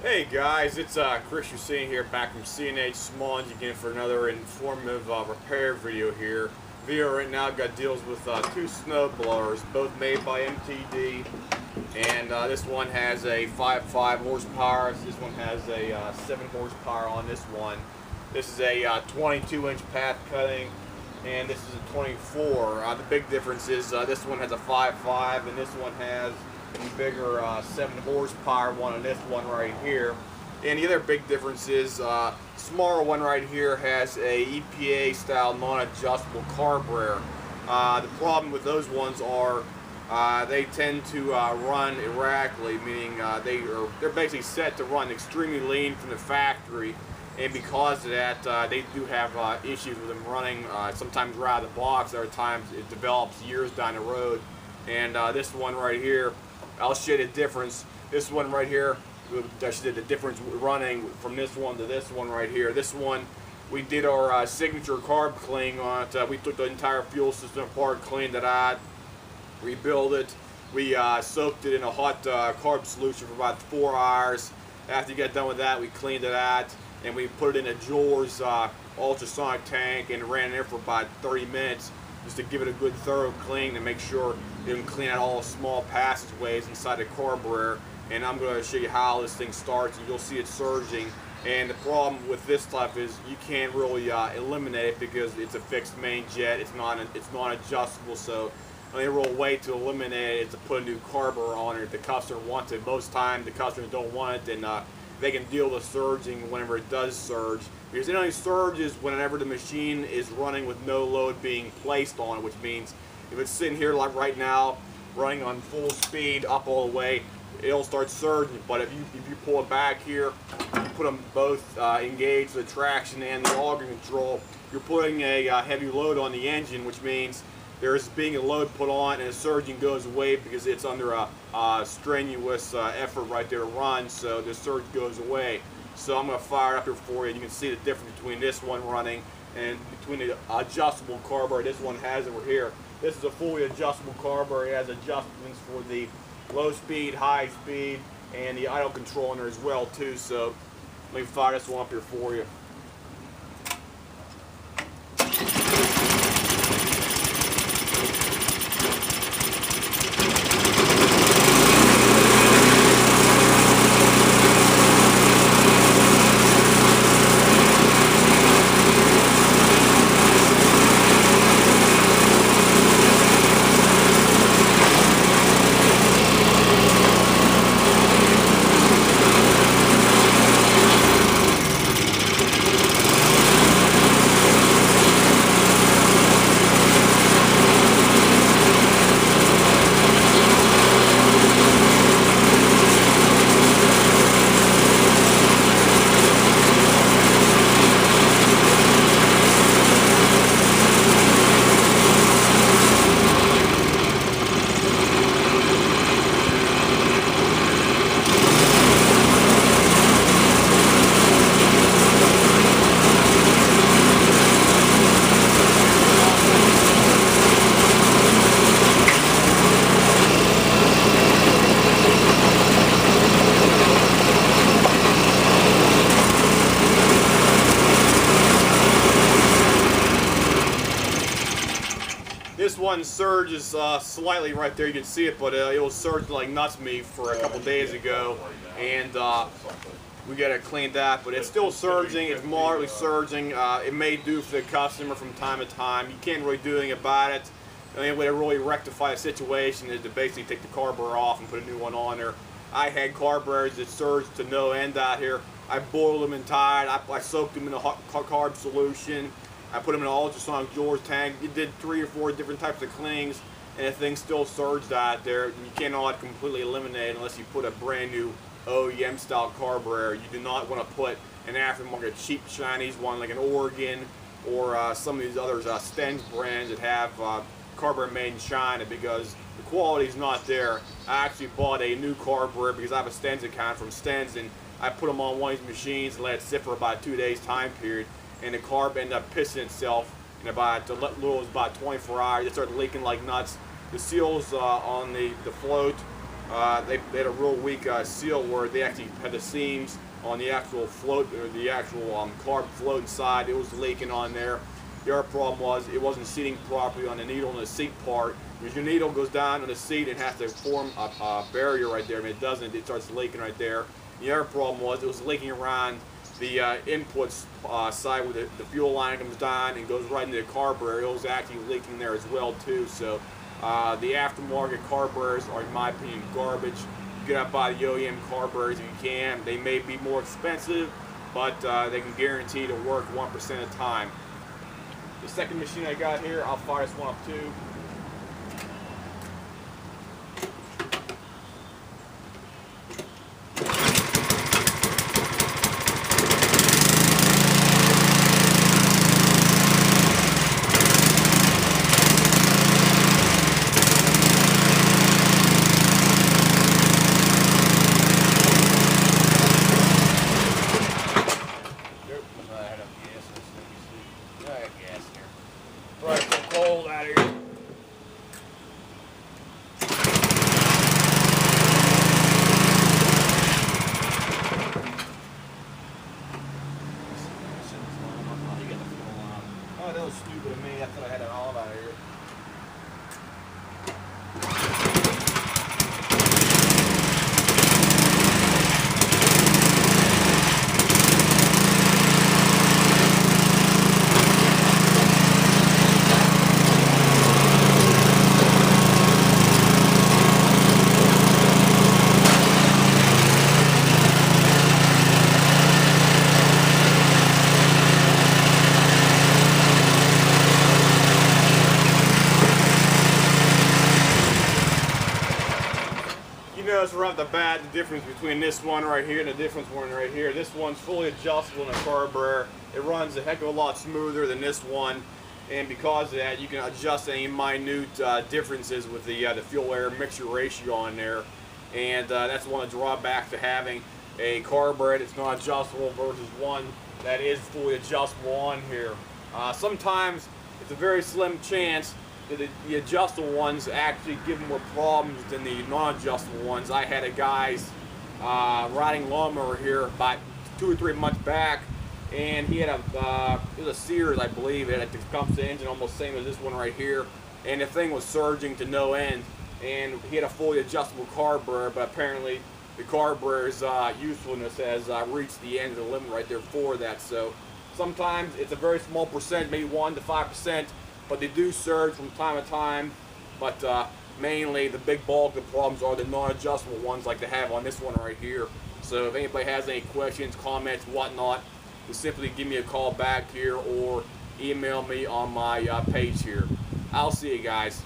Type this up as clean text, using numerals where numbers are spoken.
Hey guys, it's Chris you're seeing here back from C&H Smallings again for another informative repair video here. Video right now got deals with two snow blowers, both made by MTD, and this one has a 5.5 horsepower. This one has a 7 horsepower on this one. This is a 22-inch path cutting, and this is a 24. The big difference is this one has a 5.5 and this one has a bigger 7 horsepower one on this one right here. And the other big difference is smaller one right here has a EPA style non-adjustable carburetor. The problem with those ones are they tend to run erratically, meaning they're basically set to run extremely lean from the factory, and because of that they do have issues with them running sometimes right out of the box. Other times it develops years down the road. And this one right here, I'll show you the difference. This one right here, I should the difference running from this one to this one right here. This one, we did our signature carb cleaning on it. We took the entire fuel system apart, cleaned it out, rebuilt it. We soaked it in a hot carb solution for about 4 hours. After you get done with that, we cleaned it out and we put it in a Jaws ultrasonic tank and ran it there for about 30 minutes just to give it a good thorough clean and make sure you can clean out all the small passageways inside the carburetor. And I'm going to show you how this thing starts, and you'll see it surging. And the problem with this stuff is you can't really eliminate it because it's a fixed main jet. It's not adjustable. So the only real way to eliminate it is to put a new carburetor on it if the customer wants it. Most times the customers don't want it, and they can deal with surging whenever it does surge. Because it only surges whenever the machine is running with no load being placed on it, which means if it's sitting here like right now, running on full speed up all the way, it'll start surging. But if you pull it back here, you put them both engaged, the traction and the auger control, you're putting a heavy load on the engine, which means there's being a load put on and the surging goes away because it's under a strenuous effort right there to run, so the surge goes away. So I'm going to fire it up here for you. You can see the difference between this one running and between the adjustable carburetor this one has over here. This is a fully adjustable carburetor. It has adjustments for the low speed, high speed, and the idle control in there as well too. So let me fire this one up here for you. This one surges slightly right there, you can see it, but it was surging like nuts me for a couple days ago, and we got to clean that, but it's still surging. It's moderately surging. It may do for the customer from time to time. You can't really do anything about it. The only way to really rectify the situation is to basically take the carburetor off and put a new one on there. I had carburetors that surged to no end out here. I boiled them and tied. I soaked them in a hot carb solution. I put them in an ultrasonic Jaws tank. It did 3 or 4 different types of cleanings, and the thing still surged out there. You cannot completely eliminate it unless you put a brand new OEM style carburetor. You do not want to put an aftermarket cheap Chinese one like an Oregon or some of these other Stenz brands that have carburetor made in China, because the quality is not there. I actually bought a new carburetor because I have a Stenz account from Stenz, and I put them on one of these machines and let it sit for about 2 days time period, and the carb ended up pissing itself in about little as about 24 hours. It started leaking like nuts. The seals on the float they had a real weak seal where they actually had the seams on the actual float, or the actual carb float inside. It was leaking on there. The other problem was it wasn't seating properly on the needle and the seat part. Because your needle goes down on the seat and has to form a barrier right there. I mean, it doesn't, it starts leaking right there. The other problem was it was leaking around the inputs side where the fuel line comes down and goes right into the carburetor. It was actually leaking there as well too. So the aftermarket carburetors are, in my opinion, garbage. You get out by the OEM carburetors if you can. They may be more expensive, but they can guarantee to work 1% of the time. The second machine I got here, I'll fire this one up too. Right, so cold out of here. Oh, that was stupid of me. I thought I had it all out of here. Notice right off the bat the difference between this one right here and the difference one right here. This one's fully adjustable in a carburetor. It runs a heck of a lot smoother than this one, and because of that, you can adjust any minute differences with the fuel air mixture ratio on there. And that's one of the drawbacks to having a carburetor that's not adjustable versus one that is fully adjustable on here. Sometimes it's a very slim chance the adjustable ones actually give more problems than the non-adjustable ones. I had a guy's riding lawnmower here about 2 or 3 months back, and he had it was a Sears, I believe. It had a compass engine almost same as this one right here, and the thing was surging to no end. And he had a fully adjustable carburetor, but apparently the carburetor's usefulness has reached the end of the limit right there for that. So sometimes it's a very small percent, maybe 1 to 5%. But they do surge from time to time, but mainly the big bulk of the problems are the non-adjustable ones like they have on this one right here. So if anybody has any questions, comments, whatnot, just simply give me a call back here or email me on my page here. I'll see you guys.